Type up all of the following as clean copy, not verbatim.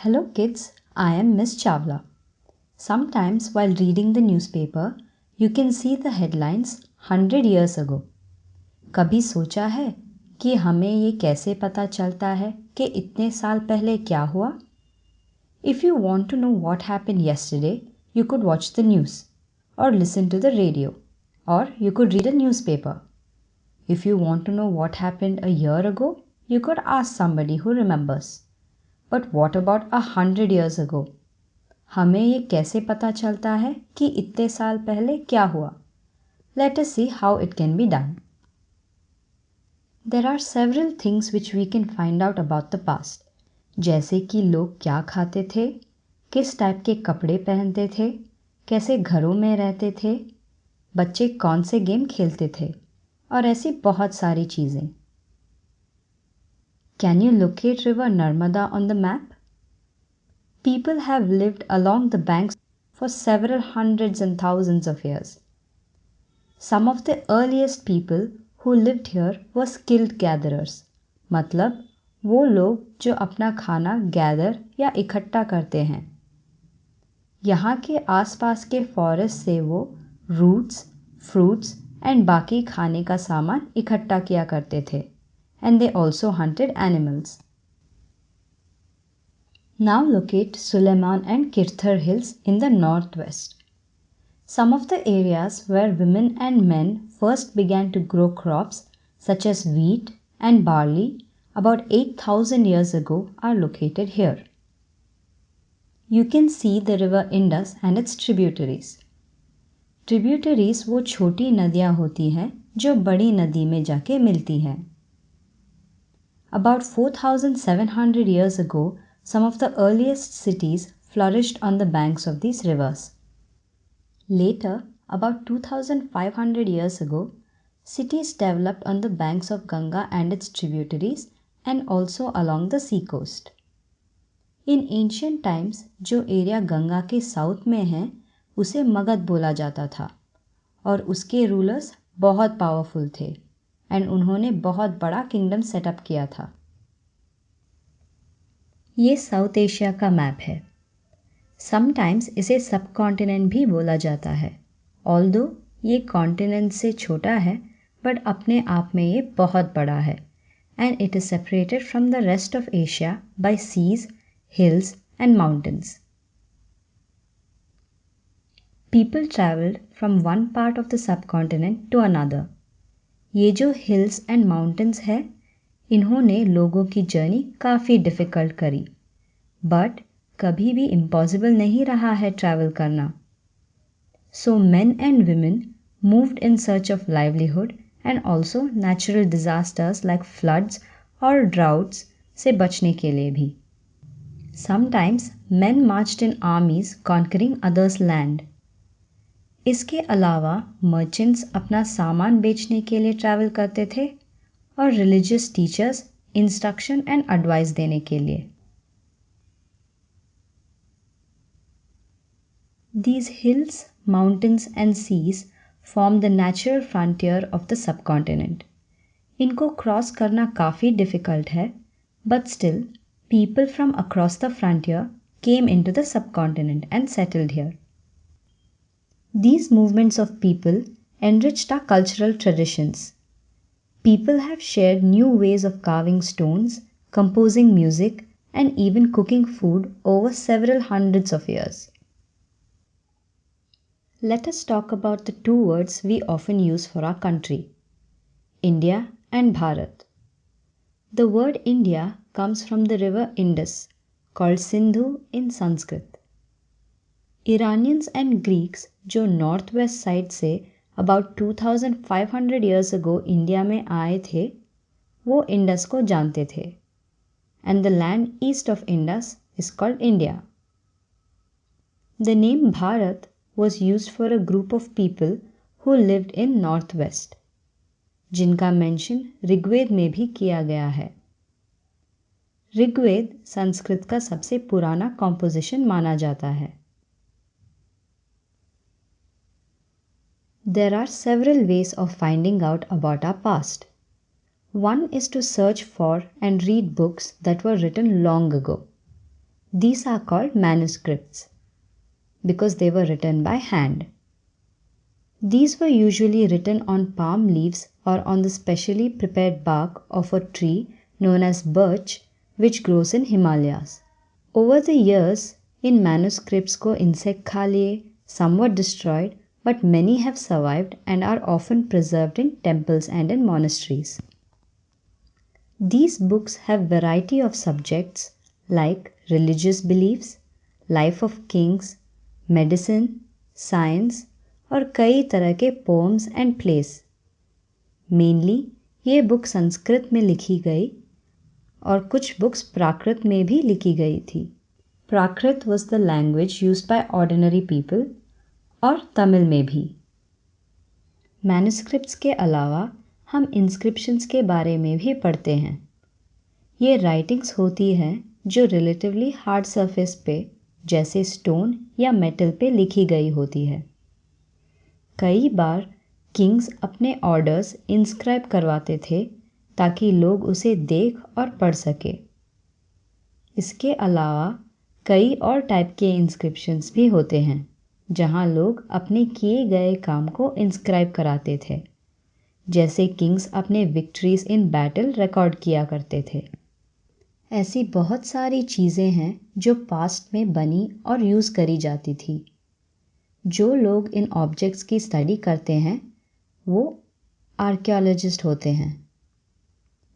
Hello kids, I am Miss Chawla. Sometimes while reading the newspaper, you can see the headlines 100 years ago. कभी सोचा है कि हमें ये कैसे पता चलता है कि इतने साल पहले क्या हुआ? If you want to know what happened yesterday, you could watch the news or listen to the radio or you could read a newspaper. If you want to know what happened a year ago, you could ask somebody who remembers. But what about 100 years ago? हमें ये कैसे पता चलता है कि इतने साल पहले क्या हुआ? Let us see how it can be done. There are several things which we can find out about the past. जैसे कि लोग क्या खाते थे, किस टाइप के कपड़े पहनते थे, कैसे घरों में रहते थे, बच्चे कौन से गेम खेलते थे और ऐसी बहुत सारी चीज़ें. Can you locate river Narmada on the map? People have lived along the banks for several hundreds and thousands of years. Some of the earliest people who lived here were skilled gatherers. मतलब वो लोग जो अपना खाना gather या इकट्ठा करते हैं. यहाँ के आसपास के फॉरेस्ट से वो रूट्स, फ्रूट्स एंड बाकी खाने का सामान इकट्ठा किया करते थे. And they also hunted animals. Now locate Suleiman and Kirthar hills in the northwest. Some of the areas where women and men first began to grow crops such as wheat and barley about 8,000 years ago are located here. You can see the river Indus and its tributaries. Tributaries वो छोटी नदियाँ होती हैं जो बड़ी नदी में जाके मिलती हैं. About 4,700 years ago, some of the earliest cities flourished on the banks of these rivers. Later, about 2,500 years ago, cities developed on the banks of Ganga and its tributaries and also along the sea coast. In ancient times, जो area Ganga के south में है उसे मगध बोला जाता था और उसके रूलर्स बहुत पावरफुल थे एंड उन्होंने बहुत बड़ा किंगडम सेटअप किया था. ये साउथ एशिया का मैप है. समटाइम्स इसे सब कॉन्टिनेंट भी बोला जाता है. ऑल्दो ये कॉन्टिनेंट से छोटा है बट अपने आप में ये बहुत बड़ा है and it is separated from the rest of Asia by seas, hills and mountains. People traveled from one part of the subcontinent to another. ये जो हिल्स एंड माउंटेन्स है इन्होंने लोगों की जर्नी काफ़ी डिफ़िकल्ट करी बट कभी भी इम्पॉसिबल नहीं रहा है ट्रैवल करना. सो men and women moved in search of livelihood and also natural disasters like floods or droughts से बचने के लिए भी. Sometimes men marched in armies conquering others' land. इसके अलावा मर्चेंट्स अपना सामान बेचने के लिए ट्रैवल करते थे और religious teachers instruction and advice देने के लिए. These hills, mountains and seas form the natural frontier of the subcontinent. इनको क्रॉस करना काफ़ी डिफ़िकल्ट है but still people from across the frontier came into the subcontinent and settled here. These movements of people enriched our cultural traditions. People have shared new ways of carving stones, composing music, and even cooking food over several hundreds of years. Let us talk about the two words we often use for our country, India and Bharat. The word India comes from the river Indus, called Sindhu in Sanskrit. Iranians and Greeks जो north west side say about 2500 years ago India में आए थे वो Indus को जानते थे and the land east of Indus is called India. The name Bharat was used for a group of people who lived in north west जिनका mention Rigveda में भी किया गया है. ऋग्वेद संस्कृत का सबसे पुराना कॉम्पोजिशन माना जाता है. There are several ways of finding out about our past. One is to search for and read books that were written long ago. These are called manuscripts because they were written by hand. These were usually written on palm leaves or on the specially prepared bark of a tree known as birch, which grows in Himalayas. Over the years, in manuscripts को insect खा लिए, some were destroyed, but many have survived and are often preserved in temples and in monasteries. These books have variety of subjects like religious beliefs, life of kings, medicine, science और कई तरह के poems and plays. Mainly, ये book Sanskrit में लिखी गई और कुछ बुक्स प्राकृत में भी लिखी गई थी. प्राकृत was the language used by ordinary people और तमिल में भी. मैन्युस्क्रिप्ट्स के अलावा हम इंस्क्रिप्शंस के बारे में भी पढ़ते हैं. ये राइटिंग्स होती हैं जो रिलेटिवली हार्ड सरफेस पे जैसे स्टोन या मेटल पे लिखी गई होती है. कई बार किंग्स अपने ऑर्डर्स इंस्क्राइब करवाते थे ताकि लोग उसे देख और पढ़ सके. इसके अलावा कई और टाइप के इंस्क्रिप्शंस भी होते हैं जहां लोग अपने किए गए काम को इंस्क्राइब कराते थे, जैसे किंग्स अपने विक्ट्रीज इन बैटल रिकॉर्ड किया करते थे. ऐसी बहुत सारी चीज़ें हैं जो पास्ट में बनी और यूज़ करी जाती थी. जो लोग इन ऑब्जेक्ट्स की स्टडी करते हैं वो आर्कियोलॉजिस्ट होते हैं.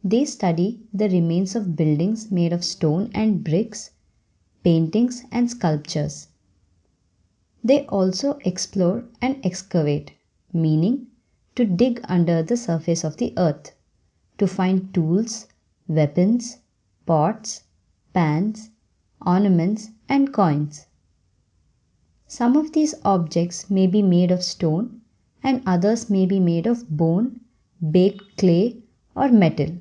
They study the remains of buildings made of stone and bricks, paintings and sculptures. They also explore and excavate, meaning to dig under the surface of the earth to find tools, weapons, pots, pans, ornaments and coins. Some of these objects may be made of stone and others may be made of bone, baked clay or metal.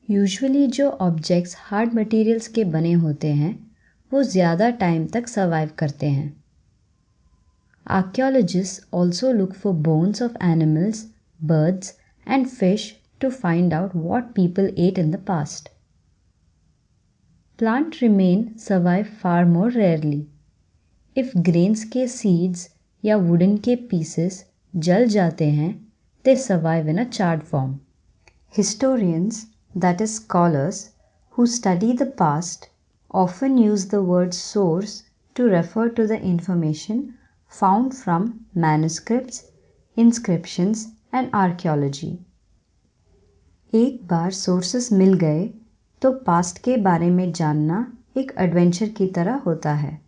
Usually जो objects hard materials के बने होते हैं वो ज़्यादा time तक survive करते हैं. Archaeologists also look for bones of animals, birds and fish to find out what people ate in the past. Plant remain survive far more rarely. If grains के seeds या wooden के pieces जल जाते हैं, they survive in a charred form. Historians, that is scholars, who study the past often use the word source to refer to the information found from manuscripts, inscriptions and archaeology. एक बार sources मिल गए तो past के बारे में जानना एक adventure की तरह होता है.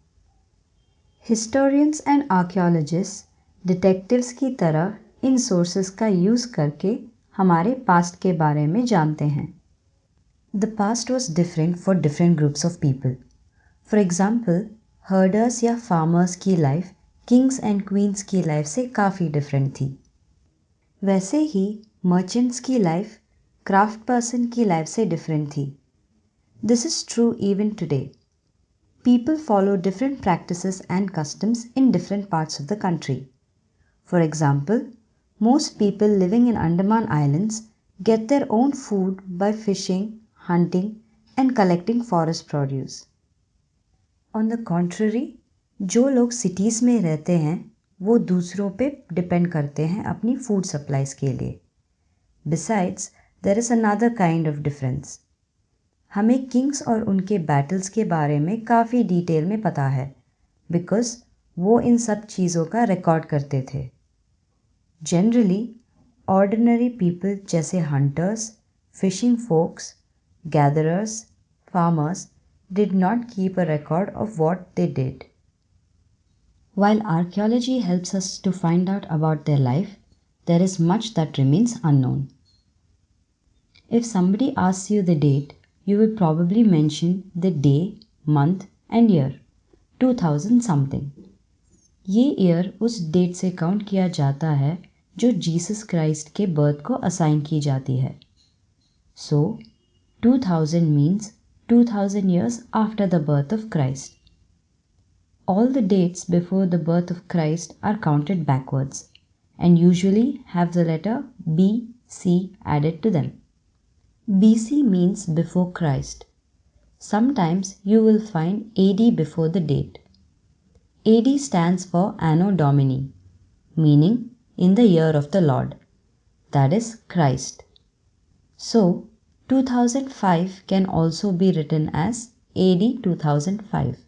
हिस्टोरियंस एंड आर्कियोलॉजिस्ट डिटेक्टिव्स की तरह इन सोर्सेस का यूज़ करके हमारे पास्ट के बारे में जानते हैं. The past was different for different groups of people. For example, herders या फार्मर्स की लाइफ किंग्स एंड क्वींस की लाइफ से काफ़ी डिफरेंट थी. वैसे ही मर्चेंट्स की लाइफ क्राफ्ट पर्सन की लाइफ से डिफरेंट थी. This is true even today. People follow different practices and customs in different parts of the country. For example, most people living in Andaman Islands get their own food by fishing, hunting, and collecting forest produce. On the contrary, जो लोग cities में रहते हैं वो दूसरों पे depend करते हैं अपनी food supplies के लिए. Besides, there is another kind of difference. हमें किंग्स और उनके बैटल्स के बारे में काफ़ी डिटेल में पता है बिकॉज़ वो इन सब चीज़ों का रिकॉर्ड करते थे. जनरली ऑर्डिनरी पीपल जैसे hunters, fishing folks, gatherers, farmers did not keep a record of what they did. While archaeology helps us to find out about their life, there is much that remains unknown. If somebody asks you the date, you will probably mention the day, month and year, 2000 something. ये year उस date से count किया जाता है जो Jesus Christ के birth को assign की जाती है. सो 2000 means 2000 years after the birth of Christ. All the dates before the birth of Christ are counted backwards and usually have the letter BC added to them. BC means before Christ. Sometimes you will find AD before the date. AD stands for Anno Domini, meaning in the year of the Lord, that is Christ. So 2005 can also be written as AD 2005.